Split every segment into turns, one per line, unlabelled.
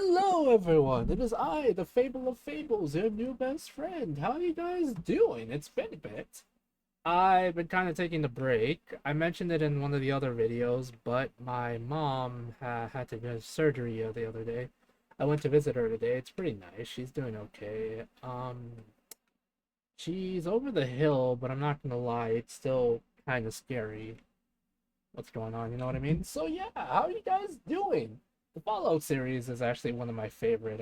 Hello, everyone. It is I, the Fable of Fables, your new best friend. How are you guys doing? It's been a bit. I've been kind of taking a break. I mentioned it in one of the other videos, but my mom had to get surgery the other day. I went to visit her today. It's pretty nice. She's doing okay. She's over the hill, but I'm not gonna lie, it's still kind of scary what's going on. You know what I mean? So yeah, how are you guys doing? The Fallout series is actually one of my favorite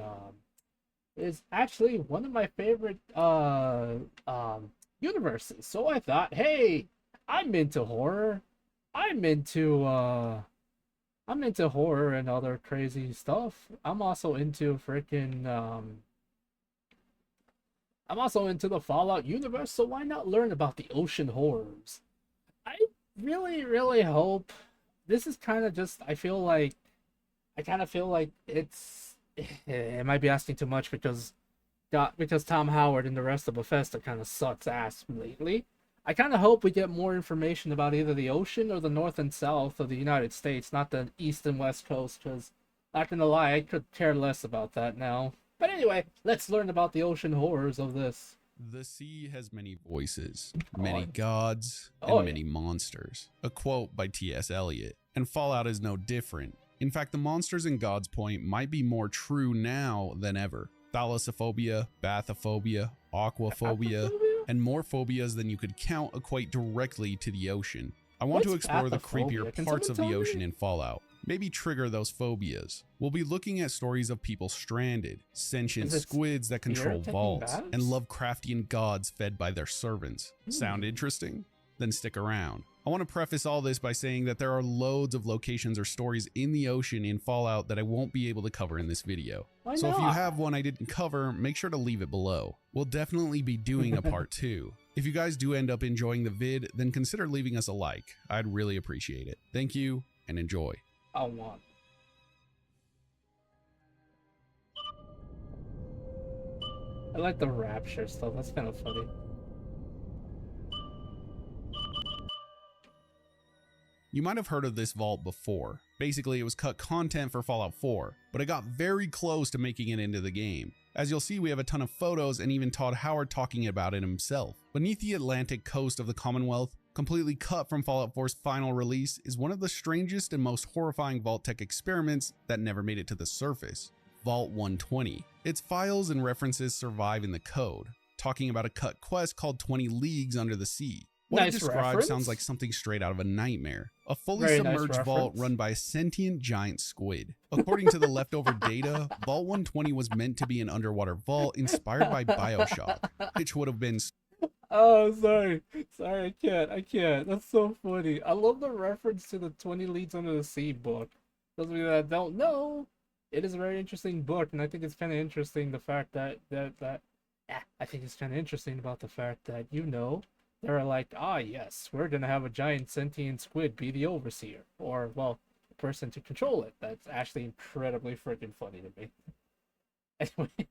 universes. So I thought, hey, I'm into horror. I'm into uh I'm into horror and other crazy stuff. I'm also into the Fallout universe, so why not learn about the ocean horrors? I really hope this is kind of just I kind of feel like it might be asking too much because Tom Howard and the rest of Bethesda kind of sucks ass lately. I kind of hope we get more information about either the ocean or the north and south of the United States, not the east and west coast, because not gonna lie, I could care less about that now. But anyway, let's learn about the ocean horrors of this.
The sea has many voices,
Oh,
many gods, and many monsters. A quote by T.S. Eliot. And Fallout is no different. In fact, the monsters and gods point might be more true now than ever. Thalassophobia, bathyphobia, aquaphobia, and more phobias than you could count equate directly to the ocean. I want to explore the creepier parts of the ocean in Fallout. Maybe trigger those phobias. We'll be looking at stories of people stranded, sentient squids that control vaults, and Lovecraftian gods fed by their servants. Sound interesting? Then stick around. I want to preface all this by saying that there are loads of locations or stories in the ocean in Fallout that I won't be able to cover in this video. So if you have one I didn't cover, make sure to leave it below. We'll definitely be doing a part 2. If you guys do end up enjoying the vid, then consider leaving us a like. I'd really appreciate it. Thank you and enjoy.
I want. I like the rapture stuff. That's kind of funny.
You might have heard of this vault before. Basically, it was cut content for Fallout 4, but it got very close to making it into the game. As you'll see, we have a ton of photos and even Todd Howard talking about it himself. Beneath the Atlantic coast of the Commonwealth, completely cut from Fallout 4's final release, is one of the strangest and most horrifying vault tech experiments that never made it to the surface. Vault 120. Its files and references survive in the code, talking about a cut quest called 20 Leagues Under the Sea. What it describes sounds like something straight out of a nightmare. A fully submerged vault run by a sentient giant squid. According to the leftover data, Vault 120 was meant to be an underwater vault inspired by BioShock, which would have been...
Oh, sorry, I can't. That's so funny. I love the reference to the 20 Leagues Under the Sea book. Those of you that don't know, it is a very interesting book, and I think it's kind of interesting the fact that I think it's kind of interesting about the fact that, you know, they're like, yes, we're gonna have a giant sentient squid be the overseer, or, well, the person to control it. That's actually incredibly freaking funny to me. Anyway.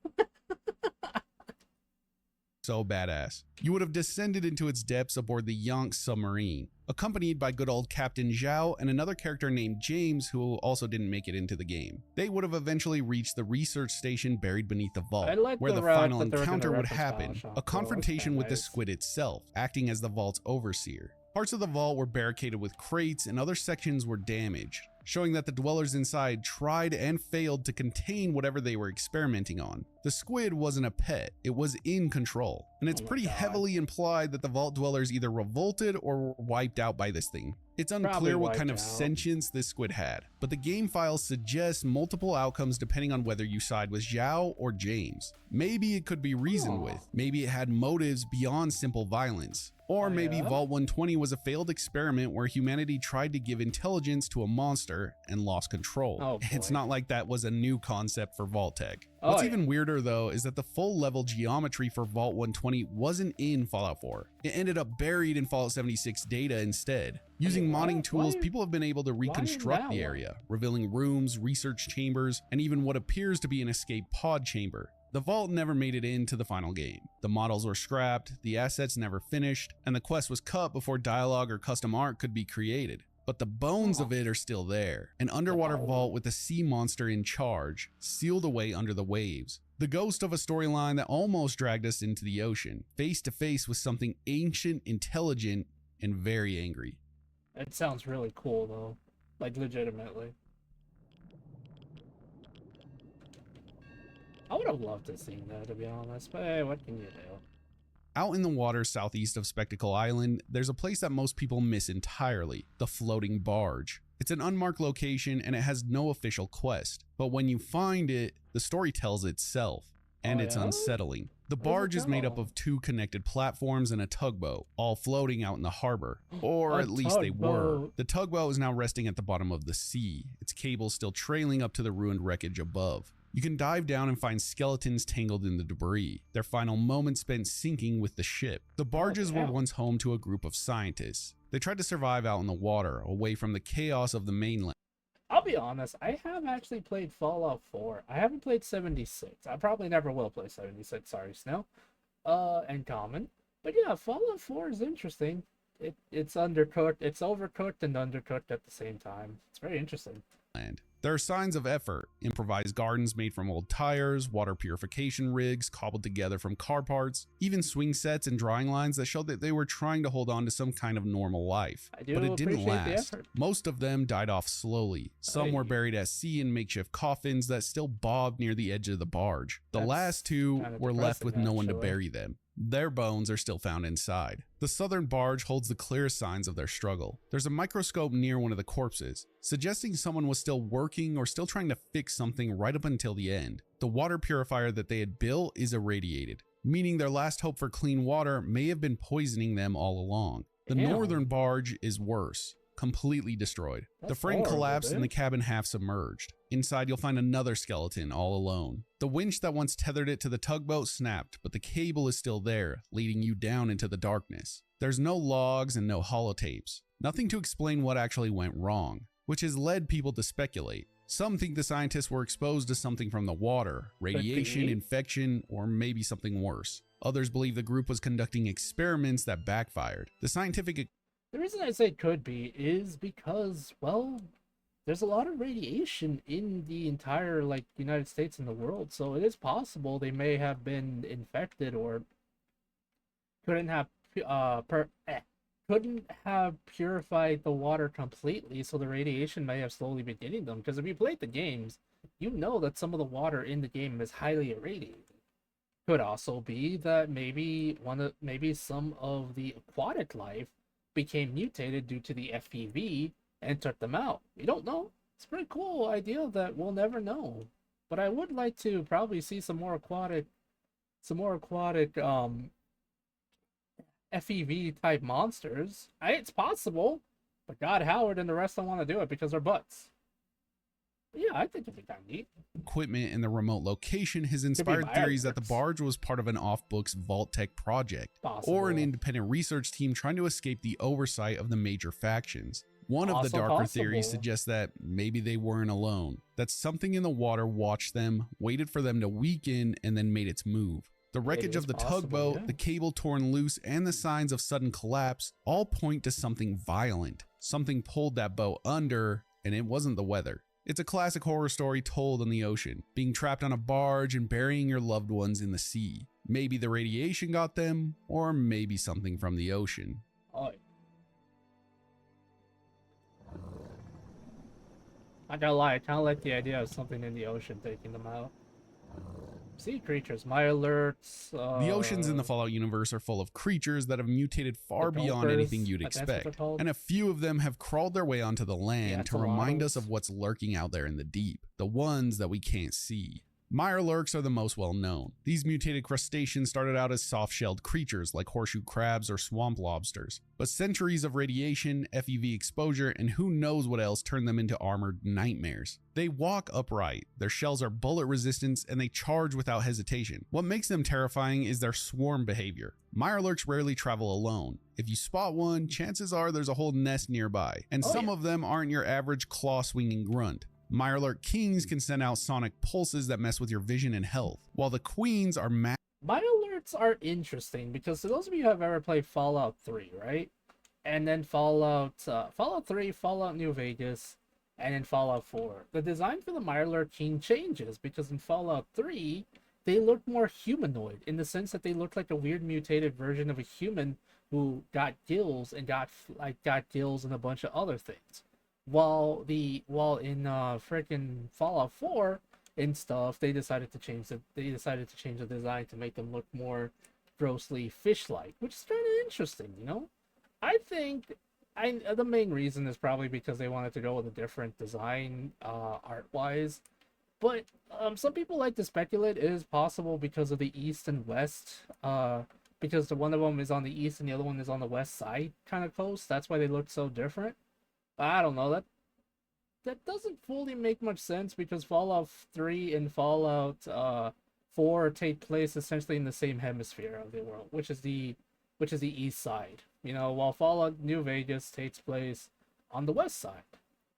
So badass. You would have descended into its depths aboard the Yonk submarine, accompanied by good old Captain Zhao and another character named James, who also didn't make it into the game. They would have eventually reached the research station buried beneath the vault, where the final encounter would happen, a confrontation with the squid itself, acting as the vault's overseer. Parts of the vault were barricaded with crates and other sections were damaged, showing that the dwellers inside tried and failed to contain whatever they were experimenting on. The squid wasn't a pet, it was in control, and it's pretty heavily implied that the vault dwellers either revolted or were wiped out by this thing. It's unclear what kind of sentience this squid had, but the game files suggest multiple outcomes depending on whether you side with Zhao or James. Maybe it could be reasoned with, maybe it had motives beyond simple violence. Or maybe Vault 120 was a failed experiment where humanity tried to give intelligence to a monster and lost control. It's not like that was a new concept for Vault tech. What's even weirder though is that the full level geometry for Vault 120 wasn't in Fallout 4. It ended up buried in Fallout 76 data instead. Using modding tools, people have been able to reconstruct the area, revealing rooms, research chambers, and even what appears to be an escape pod chamber. The vault never made it into the final game. The models were scrapped, the assets never finished, and the quest was cut before dialogue or custom art could be created. but the bones of it are still there. An underwater vault with a sea monster in charge, sealed away under the waves. The ghost of a storyline that almost dragged us into the ocean, face to face with something ancient, intelligent, and very angry.
It sounds really cool though, like legitimately. I would have loved to have seen that, to be honest, but hey, what can you do?
Out in the water southeast of Spectacle Island, there's a place that most people miss entirely, the floating barge. It's an unmarked location and it has no official quest, but when you find it, the story tells itself, and it's unsettling. The barge is made up of 2 connected platforms and a tugboat, all floating out in the harbor, or at least they were. The tugboat is now resting at the bottom of the sea, its cables still trailing up to the ruined wreckage above. You can dive down and find skeletons tangled in the debris, their final moments spent sinking with the ship. The barges were once home to a group of scientists. They tried to survive out in the water, away from the chaos of the mainland.
I'll be honest, I have actually played Fallout 4. I haven't played 76. I probably never will play 76, sorry, Snow. And Common. But yeah, Fallout 4 is interesting. It's undercooked, it's overcooked and undercooked at the same time. It's very interesting.
There are signs of effort, improvised gardens made from old tires, water purification rigs cobbled together from car parts, even swing sets and drawing lines that show that they were trying to hold on to some kind of normal life. But it didn't last. Most of them died off slowly. Some were buried at sea in makeshift coffins that still bobbed near the edge of the barge. The last 2 were left with no one to bury them. Their bones are still found inside. The southern barge holds the clearest signs of their struggle. There's a microscope near one of the corpses, suggesting someone was still working or still trying to fix something right up until the end. The water purifier that they had built is irradiated, meaning their last hope for clean water may have been poisoning them all along. The northern barge is worse. Completely destroyed. The frame collapsed and the cabin half submerged. Inside you'll find another skeleton all alone. The winch that once tethered it to the tugboat snapped, but the cable is still there, leading you down into the darkness. There's no logs and no holotapes. Nothing to explain what actually went wrong, which has led people to speculate. Some think the scientists were exposed to something from the water, radiation, infection, or maybe something worse. Others believe the group was conducting experiments that backfired.
The reason I say could be is because, well, there's a lot of radiation in the entire, United States and the world, so it is possible they may have been infected or couldn't have purified the water completely, so the radiation may have slowly been getting them. Because if you played the games, you know that some of the water in the game is highly irradiated. Could also be that maybe some of the aquatic life became mutated due to the FPV and took them out. We don't know. It's a pretty cool idea that we'll never know. But I would like to probably see some more aquatic FEV type monsters. It's possible, but God, Howard and the rest don't want to do it because they're butts. But yeah, I think it'd be kind of neat.
Equipment in the remote location has inspired theories that the barge was part of an off-books Vault Tech project, or an independent research team trying to escape the oversight of the major factions. One of the darker theories suggests that maybe they weren't alone, that something in the water watched them, waited for them to weaken, and then made its move. The wreckage of the tugboat, the cable torn loose, and the signs of sudden collapse all point to something violent. Something pulled that boat under, and it wasn't the weather. It's a classic horror story told on the ocean, being trapped on a barge and burying your loved ones in the sea. Maybe the radiation got them, or maybe something from the ocean.
I gotta lie, I kinda like the idea of something in the ocean taking them out. Sea creatures, my alerts.
The oceans in the Fallout universe are full of creatures that have mutated far beyond anything you'd expect, and a few of them have crawled their way onto the land to remind us of what's lurking out there in the deep, the ones that we can't see. Mirelurks are the most well known. These mutated crustaceans started out as soft-shelled creatures like horseshoe crabs or swamp lobsters, but centuries of radiation, FEV exposure, and who knows what else turned them into armored nightmares. They walk upright, their shells are bullet resistant, and they charge without hesitation. What makes them terrifying is their swarm behavior. Mirelurks rarely travel alone. If you spot one, chances are there's a whole nest nearby, and some of them aren't your average claw-swinging grunt. Mirelurk kings can send out sonic pulses that mess with your vision and health, while the queens are
Mirelerts are interesting because for those of you who have ever played Fallout 3, right? and then Fallout 3, Fallout New Vegas, and then Fallout 4. The design for the Mirelurk King changes because in Fallout 3, they look more humanoid in the sense that they look like a weird mutated version of a human who got gills and got gills and a bunch of other things. While in freaking Fallout 4 and stuff, they decided to change the design to make them look more grossly fish-like, which is kind of interesting, you know. I think the main reason is probably because they wanted to go with a different design, art-wise. But some people like to speculate it is possible because of the east and west. Because the one of them is on the east and the other one is on the west side kind of coast. That's why they look so different. I don't know. That doesn't fully make much sense because Fallout 3 and Fallout 4 take place essentially in the same hemisphere of the world, which is the east side. You know, while Fallout New Vegas takes place on the west side.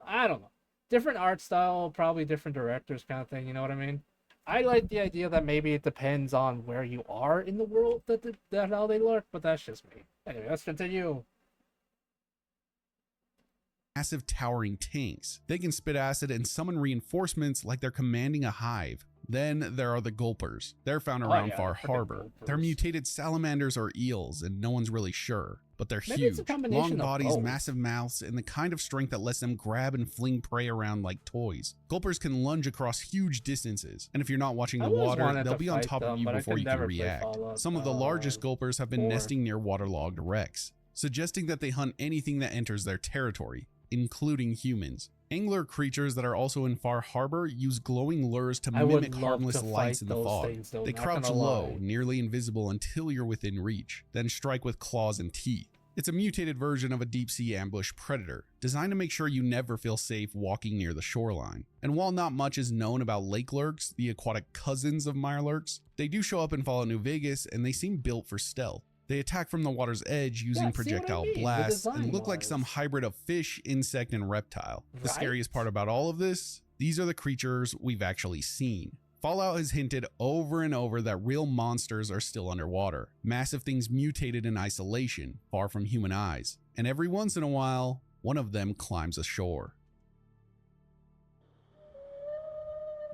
I don't know. Different art style, probably different directors kind of thing, you know what I mean? I like the idea that maybe it depends on where you are in the world that how they look, but that's just me. Anyway, let's continue.
Massive towering tanks. They can spit acid and summon reinforcements like they're commanding a hive. Then there are the Gulpers. They're found around Far Harbor. They're mutated salamanders or eels, and no one's really sure. But they're huge, long bodies, massive mouths, and the kind of strength that lets them grab and fling prey around like toys. Gulpers can lunge across huge distances, and if you're not watching the water, they'll be on top of you before you can react. Some of the largest Gulpers have been nesting near waterlogged wrecks, suggesting that they hunt anything that enters their territory, including humans. Angler creatures that are also in Far Harbor use glowing lures to mimic harmless lights in the fog. They crouch low, nearly invisible until you're within reach, then strike with claws and teeth. It's a mutated version of a deep-sea ambush predator, designed to make sure you never feel safe walking near the shoreline. And while not much is known about lake lurks, the aquatic cousins of mirelurks, they do show up in Fallout New Vegas and they seem built for stealth. They attack from the water's edge using projectile blasts and look like some hybrid of fish, insect, and reptile. The scariest part about all of this, these are the creatures we've actually seen. Fallout has hinted over and over that real monsters are still underwater, massive things mutated in isolation, far from human eyes, and every once in a while, one of them climbs ashore.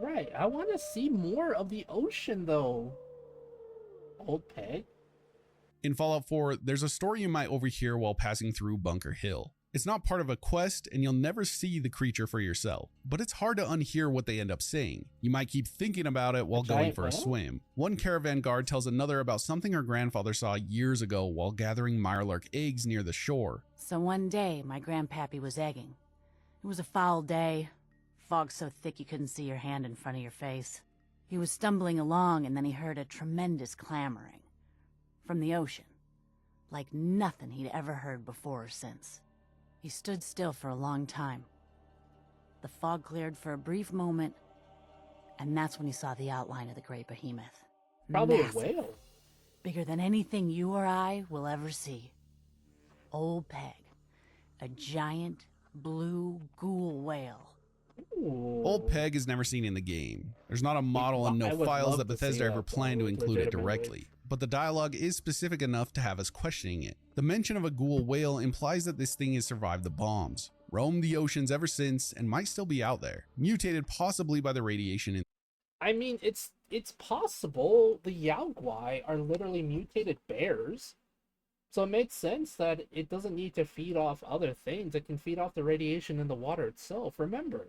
Right, I want to see more of the ocean though. Old Peg.
In Fallout 4, there's a story you might overhear while passing through Bunker Hill. It's not part of a quest and you'll never see the creature for yourself, but it's hard to unhear what they end up saying. You might keep thinking about it while going for a swim. One caravan guard tells another about something her grandfather saw years ago while gathering mirelurk eggs near the shore.
So one day, my grandpappy was egging. It was a foul day. Fog so thick you couldn't see your hand in front of your face. He was stumbling along and then he heard a tremendous clamoring. From the ocean, like nothing he'd ever heard before or since. He stood still for a long time. The fog cleared for a brief moment, and that's when he saw the outline of the great behemoth.
Probably
Massive,
a whale.
Bigger than anything you or I will ever see. Old Peg, a giant blue ghoul whale.
Ooh.
Old Peg is never seen in the game. There's not a model and no files that Bethesda ever planned to include it directly, but the dialogue is specific enough to have us questioning it. The mention of a ghoul whale implies that this thing has survived the bombs, roamed the oceans ever since, and might still be out there, mutated possibly by the radiation.
I mean, it's possible. The Yaogwai are literally mutated bears. So it makes sense that it doesn't need to feed off other things. It can feed off the radiation in the water itself. Remember,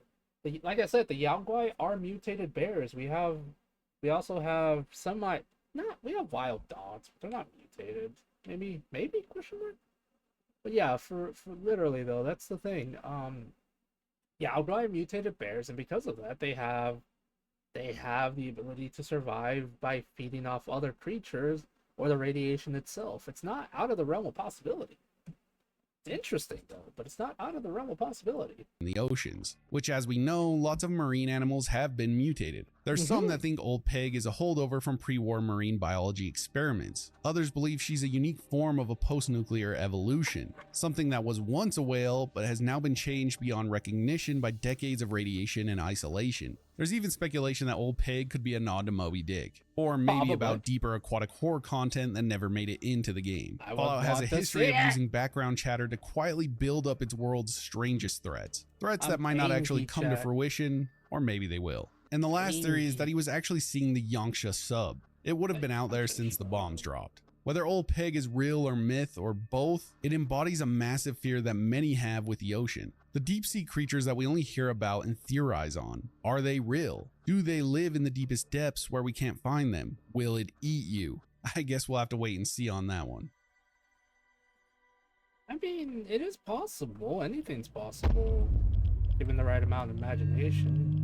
like I said, the Yaogwai are mutated bears. We also have we have wild dogs, but they're not mutated. Maybe question mark. But yeah, for literally though, that's the thing. Yaogwai are mutated bears, and because of that, they have the ability to survive by feeding off other creatures or the radiation itself. It's not out of the realm of possibility. It's interesting though, but it's not out of the realm of possibility.
In the oceans, which as we know, lots of marine animals have been mutated. There's some that think Old Peg is a holdover from pre-war marine biology experiments. Others believe she's a unique form of a post-nuclear evolution, something that was once a whale but has now been changed beyond recognition by decades of radiation and isolation. There's even speculation that Old Peg could be a nod to Moby Dick, or maybe about deeper aquatic horror content that never made it into the game. Fallout has a history of using background chatter to quietly build up its world's strangest threats. Threats that might not actually come to fruition, or maybe they will. And the last theory is that he was actually seeing the Yonksha sub. It would have been out there since the bombs dropped. Whether Old Peg is real or myth or both, it embodies a massive fear that many have with the ocean. The deep sea creatures that we only hear about and theorize on, are they real? Do they live in the deepest depths where we can't find them? Will it eat you? I guess we'll have to wait and see on that one.
I mean, it is possible. Anything's possible, given the right amount of imagination.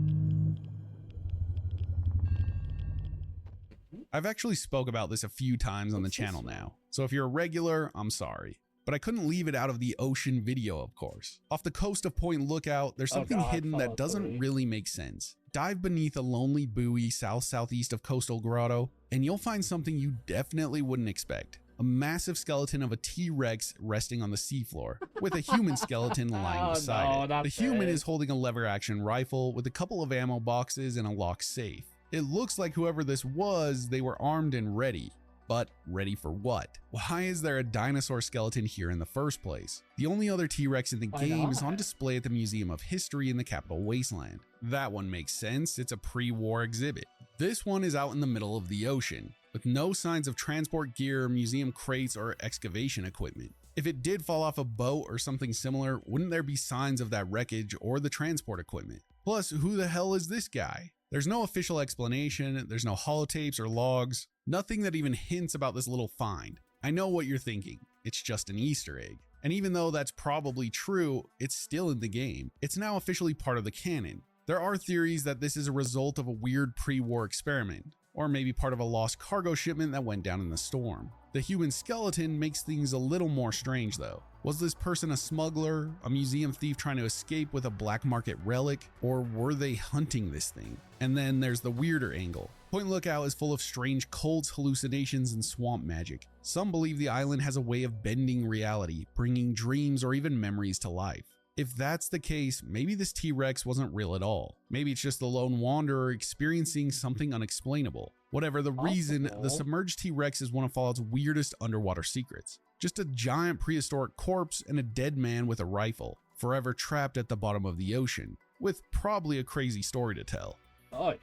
I've actually spoke about this a few times on the channel now, so if you're a regular, I'm sorry. But I couldn't leave it out of the ocean video, of course. Off the coast of Point Lookout, there's something hidden that doesn't really make sense. Dive beneath a lonely buoy south-southeast of Coastal Grotto, and you'll find something you definitely wouldn't expect. A massive skeleton of a T-Rex resting on the seafloor, with a human skeleton lying beside it. The human is holding a lever-action rifle with a couple of ammo boxes and a locked safe. It looks like whoever this was, they were armed and ready. But ready for what? Why is there a dinosaur skeleton here in the first place? The only other T-Rex in the game is on display at the Museum of History in the Capital Wasteland. That one makes sense, it's a pre-war exhibit. This one is out in the middle of the ocean, with no signs of transport gear, museum crates, or excavation equipment. If it did fall off a boat or something similar, wouldn't there be signs of that wreckage or the transport equipment? Plus, who the hell is this guy? There's no official explanation, there's no holotapes or logs, nothing that even hints about this little find. I know what you're thinking, it's just an Easter egg. And even though that's probably true, it's still in the game. It's now officially part of the canon. There are theories that this is a result of a weird pre-war experiment, or maybe part of a lost cargo shipment that went down in the storm. The human skeleton makes things a little more strange though. Was this person a smuggler, a museum thief trying to escape with a black market relic, or were they hunting this thing? And then there's the weirder angle. Point Lookout is full of strange cults, hallucinations, and swamp magic. Some believe the island has a way of bending reality, bringing dreams or even memories to life. If that's the case, maybe this T-Rex wasn't real at all. Maybe it's just the lone wanderer experiencing something unexplainable. Whatever the reason, the submerged T-Rex is one of Fallout's weirdest underwater secrets. Just a giant prehistoric corpse and a dead man with a rifle, forever trapped at the bottom of the ocean, with probably a crazy story to tell.
Oh yeah.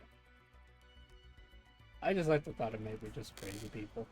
I just like the thought of maybe just crazy people.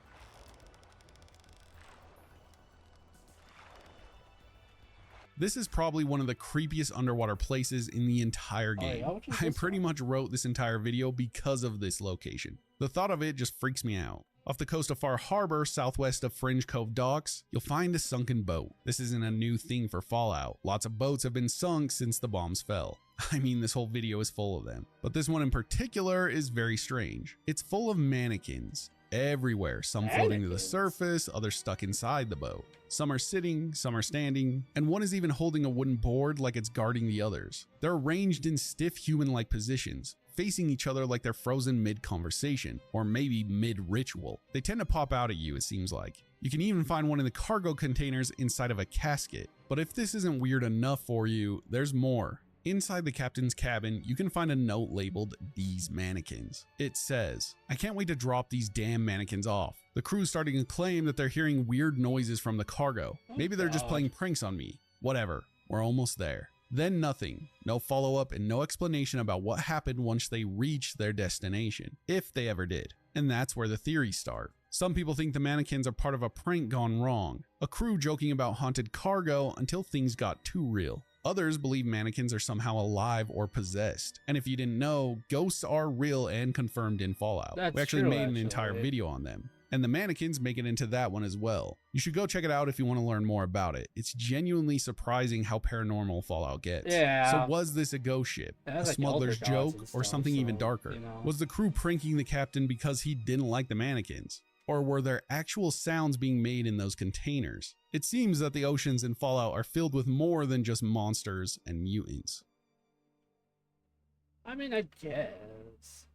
This is probably one of the creepiest underwater places in the entire game. I pretty much wrote this entire video because of this location. The thought of it just freaks me out. Off the coast of Far Harbor, southwest of Fringe Cove Docks, you'll find a sunken boat. This isn't a new thing for Fallout. Lots of boats have been sunk since the bombs fell. I mean, this whole video is full of them. But this one in particular is very strange. It's full of mannequins. Everywhere, some floating to the surface, others stuck inside the boat. Some are sitting, some are standing, and one is even holding a wooden board like it's guarding the others. They're arranged in stiff human-like positions, facing each other like they're frozen mid-conversation, or maybe mid-ritual. They tend to pop out at you, it seems like. You can even find one in the cargo containers inside of a casket. But if this isn't weird enough for you, there's more. Inside the captain's cabin, you can find a note labeled "These Mannequins." It says, "I can't wait to drop these damn mannequins off. The crew's starting to claim that they're hearing weird noises from the cargo. Maybe they're just playing pranks on me. Whatever, we're almost there." Then nothing. No follow-up and no explanation about what happened once they reached their destination, if they ever did. And that's where the theories start. Some people think the mannequins are part of a prank gone wrong, a crew joking about haunted cargo until things got too real. Others believe mannequins are somehow alive or possessed. And if you didn't know, ghosts are real and confirmed in Fallout. We actually made an entire video on them. And the mannequins make it into that one as well. You should go check it out if you want to learn more about it. It's genuinely surprising how paranormal Fallout gets.
Yeah.
So was this a ghost ship, a smuggler's joke, or something even darker? Was the crew pranking the captain because he didn't like the mannequins? Or were there actual sounds being made in those containers? It seems that the oceans in Fallout are filled with more than just monsters and mutants.
I mean, I guess.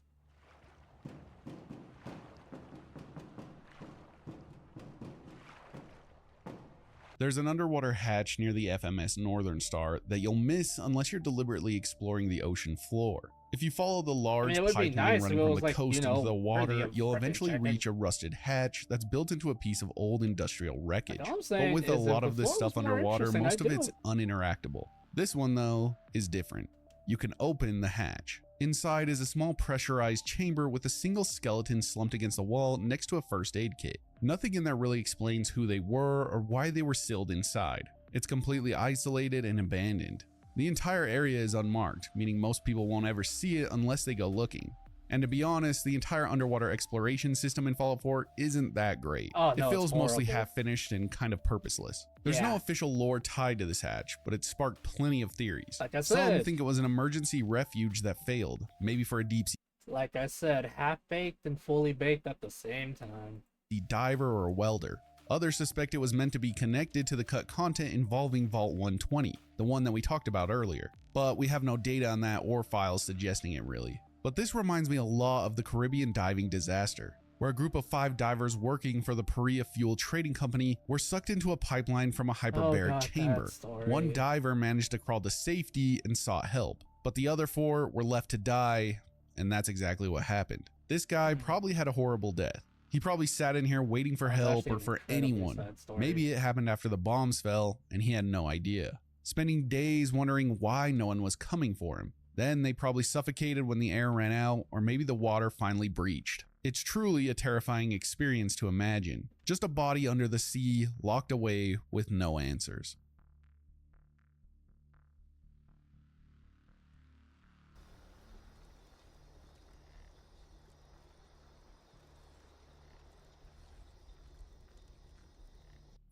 There's an underwater hatch near the FMS Northern Star that you'll miss unless you're deliberately exploring the ocean floor. If you follow the large
it would be
pipeline
nice if
running
it
from
was
the
like,
coast
you know,
into the water,
worthy of
you'll
frickin'
eventually
checking.
reach a rusted hatch that's built into a piece of old industrial wreckage.
Like, all I'm
But
saying
with a
is if
lot
the
of this
floor
stuff
was more
underwater,
interesting,
most
I'd
of
do
it's
it.
uninteractable. This one, though, is different. You can open the hatch. Inside is a small pressurized chamber with a single skeleton slumped against the wall next to a first aid kit. Nothing in there really explains who they were or why they were sealed inside. It's completely isolated and abandoned. The entire area is unmarked, meaning most people won't ever see it unless they go looking. And to be honest, the entire underwater exploration system in Fallout 4 isn't that great.
Oh, no,
It
it's
feels mostly
horrible.
half-finished and kind of purposeless. There's no
Yeah.
official lore tied to this hatch, but it sparked plenty of theories.
Like I
Some
said.
think it was an emergency refuge that failed, maybe for a deep-sea
Like I said, half-baked and fully baked at the same time.
diver or a welder. Others suspect it was meant to be connected to the cut content involving Vault 120, the one that we talked about earlier, but we have no data on that or files suggesting it really. But this reminds me a lot of the Caribbean diving disaster, where a group of 5 divers working for the Paria Fuel Trading Company were sucked into a pipeline from a hyperbaric
God,
chamber.
that story.
One diver managed to crawl to safety and sought help, but the other 4 were left to die, and that's exactly what happened. This guy probably had a horrible death. He probably sat in here waiting for
That's
help
actually
or for
an incredibly
anyone.
sad story.
Maybe it happened after the bombs fell and he had no idea. Spending days wondering why no one was coming for him. Then they probably suffocated when the air ran out, or maybe the water finally breached. It's truly a terrifying experience to imagine. Just a body under the sea, locked away with no answers.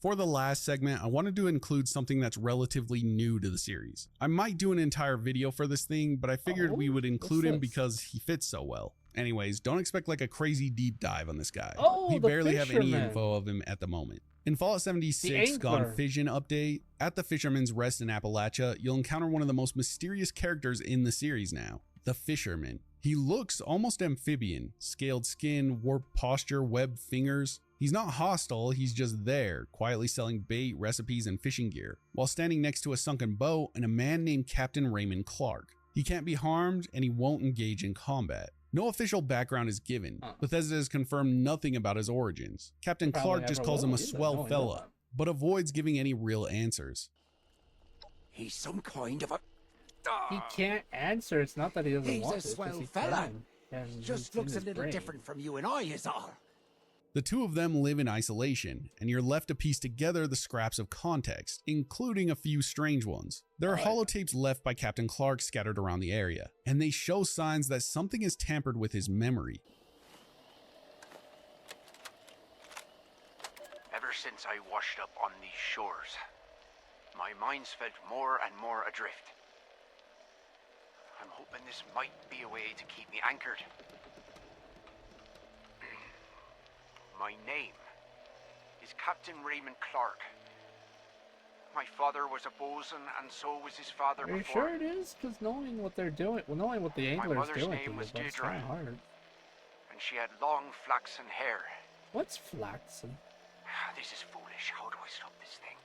For the last segment, I wanted to include something that's relatively new to the series. I might do an entire video for this thing, but I figured we would include him
what's this?
because he fits so well. Anyways, don't expect like a crazy deep dive on this guy.
Oh,
we
the
barely have any
fisherman.
info of him at the moment. In Fallout 76 Gone
angler.
Fission update, at the Fisherman's Rest in Appalachia, you'll encounter one of the most mysterious characters in the series now, the Fisherman. He looks almost amphibian, scaled skin, warped posture, webbed fingers. He's not hostile, he's just there, quietly selling bait, recipes, and fishing gear, while standing next to a sunken boat and a man named Captain Raymond Clark. He can't be harmed, and he won't engage in combat. No official background is given. Bethesda has confirmed nothing about his origins. Captain
Probably
Clark just
never
calls him
will
a
either,
swell
knowing
fella,
that.
but avoids giving any real answers.
He's some kind of a...
He can't answer. It's not that he doesn't
He's
want
a
to. it's
swell
just he
fella.
can, and
Just
it's in
looks a
his
little
brain.
different from you and I, is all.
The two of them live in isolation, and you're left to piece together the scraps of context, including a few strange ones. There are holotapes left by Captain Clark scattered around the area, and they show signs that something is tampered with his memory.
Ever since I washed up on these shores, my mind's felt more and more adrift. I'm hoping this might be a way to keep me anchored. My name is Captain Raymond Clark. My father was a bosun, and so was his father
Are you
before.
sure it is? Because knowing what they're doing, well, knowing what the angler's
mother's
doing
name
to you,
was
that's
Deirdre.
kind of hard.
And she had long flaxen hair.
What's flaxen?
This is foolish. How do I stop this thing?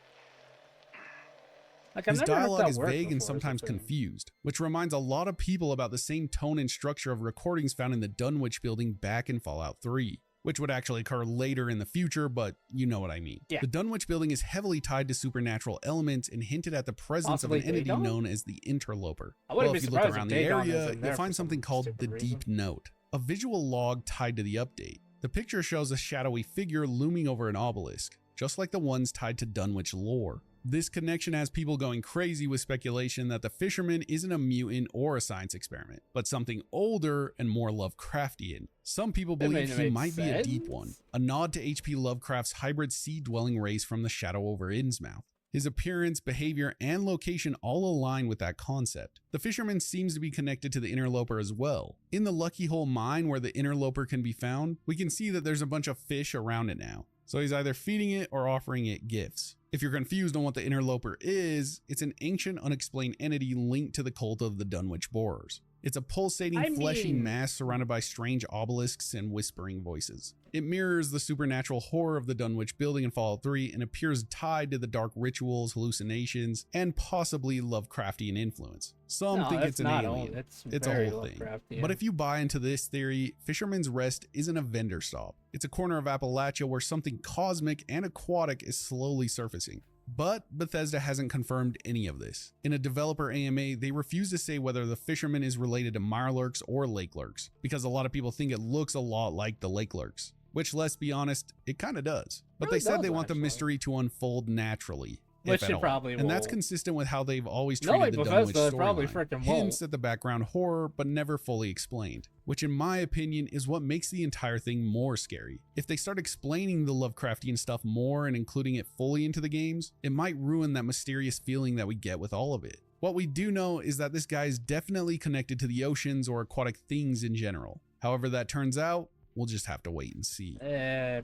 Like, I've
His
never heard
dialogue
that
is
word
vague and
before, is
sometimes
the thing.
confused, which reminds a lot of people about the same tone and structure of recordings found in the Dunwich building back in Fallout 3, which would actually occur later in the future, but you know what I mean.
Yeah.
The Dunwich building is heavily tied to supernatural elements and hinted at the presence
Possibly
of an entity
Dagon?
known as the Interloper.
I wouldn't
Well,
be
if you look
surprised if
around the
Dagon is
area,
in there
you'll
for
find
some
something called the
stupid
Deep
reason.
Note, a visual log tied to the update. The picture shows a shadowy figure looming over an obelisk, just like the ones tied to Dunwich lore. This connection has people going crazy with speculation that the Fisherman isn't a mutant or a science experiment, but something older and more Lovecraftian. Some people believe he
make
might be a deep
sense.
one, a nod to H.P. Lovecraft's hybrid sea-dwelling race from The Shadow over Innsmouth. His appearance, behavior, and location all align with that concept. The Fisherman seems to be connected to the Interloper as well. In the Lucky Hole mine where the Interloper can be found, we can see that there's a bunch of fish around it now. So he's either feeding it or offering it gifts. If you're confused on what the Interloper is, it's an ancient unexplained entity linked to the cult of the Dunwich Borers. It's a pulsating,
I
fleshy
mean-
mass surrounded by strange obelisks and whispering voices. It mirrors the supernatural horror of the Dunwich building in Fallout 3 and appears tied to the dark rituals, hallucinations, and possibly Lovecraftian influence. Some
No,
think
that's
it's an
not
alien.
all. It's
It's a
very
whole thing.
Lovecraftian.
But if you buy into this theory, Fisherman's Rest isn't a vendor stop. It's a corner of Appalachia where something cosmic and aquatic is slowly surfacing. But Bethesda hasn't confirmed any of this. In a developer AMA, they refuse to say whether the fisherman is related to Mirelurks or Lake Lurks, because a lot of people think it looks a lot like the Lake Lurks, which, let's be honest, it kind of does. But
Really
they said
does,
they want the
actually.
mystery to unfold naturally.
Which
if at
it
all.
probably
And that's
will.
consistent with how they've always
Knowing
treated the Dunwich
Bethesda, it probably
storyline.
frickin'
Hints
won't.
at the background horror, but never fully explained, which in my opinion is what makes the entire thing more scary. If they start explaining the Lovecraftian stuff more and including it fully into the games, it might ruin that mysterious feeling that we get with all of it. What we do know is that this guy is definitely connected to the oceans or aquatic things in general. However that turns out, we'll just have to wait and see.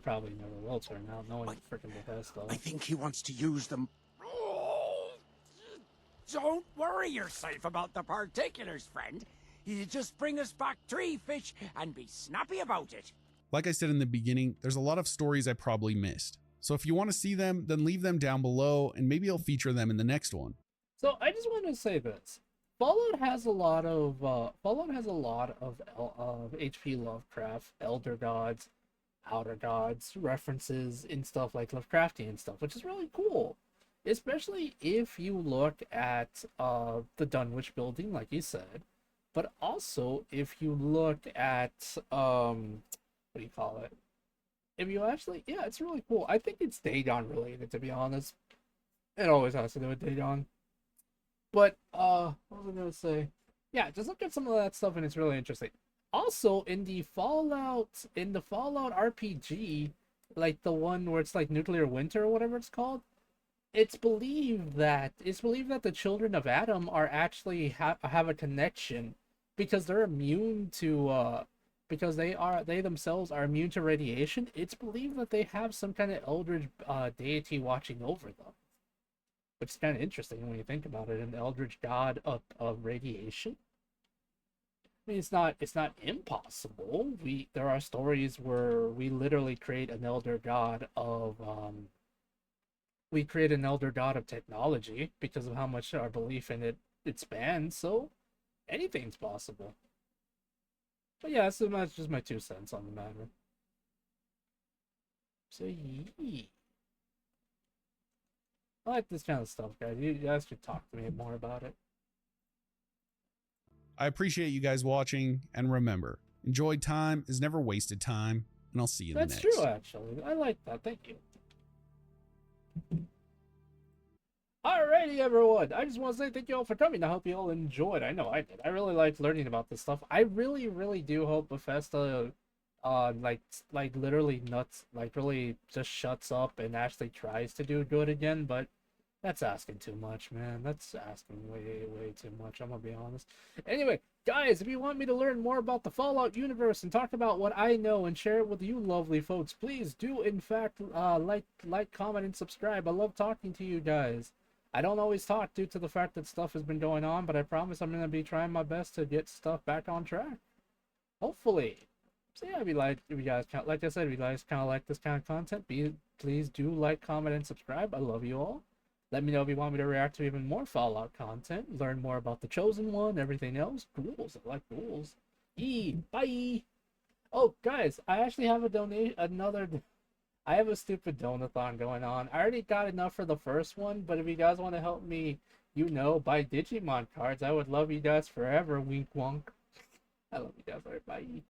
Probably never will turn out, knowing freaking Bethesda.
I think he wants to use them. Don't worry yourself about the particulars, friend. You just bring us back 3 fish and be snappy about it.
Like I said in the beginning, there's a lot of stories I probably missed. So if you want to see them, then leave them down below and maybe I'll feature them in the next one.
So I just want to say this: Fallout has a lot of H.P. Lovecraft, Elder Gods, Outer Gods references in stuff like Lovecraftian stuff, which is really cool. Especially if you look at the Dunwich building, like you said, but also if you look at what do you call it? If you actually, yeah, it's really cool. I think it's Dagon related, to be honest. It always has to do with Dagon. But what was I gonna say? Yeah, just look at some of that stuff, and it's really interesting. Also, in the Fallout RPG, like the one where it's like Nuclear Winter or whatever it's called, it's believed that the children of Adam are actually have a connection because they're immune to because they themselves are immune to radiation. It's believed that they have some kind of eldritch deity watching over them, which is kind of interesting when you think about it. An eldritch god of radiation. I mean, it's not impossible. There are stories where we literally create an elder god of technology because of how much our belief in it spans. So anything's possible. But yeah, that's just my 2 cents on the matter. So yeah. I like this kind of stuff, guys. You guys should talk to me more about it.
I appreciate you guys watching, and remember, enjoyed time is never wasted time, and I'll see you in the
That's
next.
true, actually. I like that. Thank you. Alrighty, everyone. I just want to say thank you all for coming. I hope you all enjoyed. I know I did. I really liked learning about this stuff. I really, really do hope Bethesda, like literally nuts, like really just shuts up and actually tries to do good again. But that's asking too much, man. That's asking way, way too much. I'm gonna be honest. Anyway, guys, if you want me to learn more about the Fallout universe and talk about what I know and share it with you lovely folks, please do in fact like, comment, and subscribe. I love talking to you guys. I don't always talk due to the fact that stuff has been going on, but I promise I'm gonna be trying my best to get stuff back on track. Hopefully. So yeah, if you guys, like I said, if you guys kind of like this kind of content, please do like, comment, and subscribe. I love you all. Let me know if you want me to react to even more Fallout content, learn more about the Chosen One, everything else. Ghouls, I like ghouls. Bye! Oh, guys, I actually have I have a stupid donathon going on. I already got enough for the first one, but if you guys want to help me, buy Digimon cards, I would love you guys forever, wink wonk. I love you guys, alright, bye.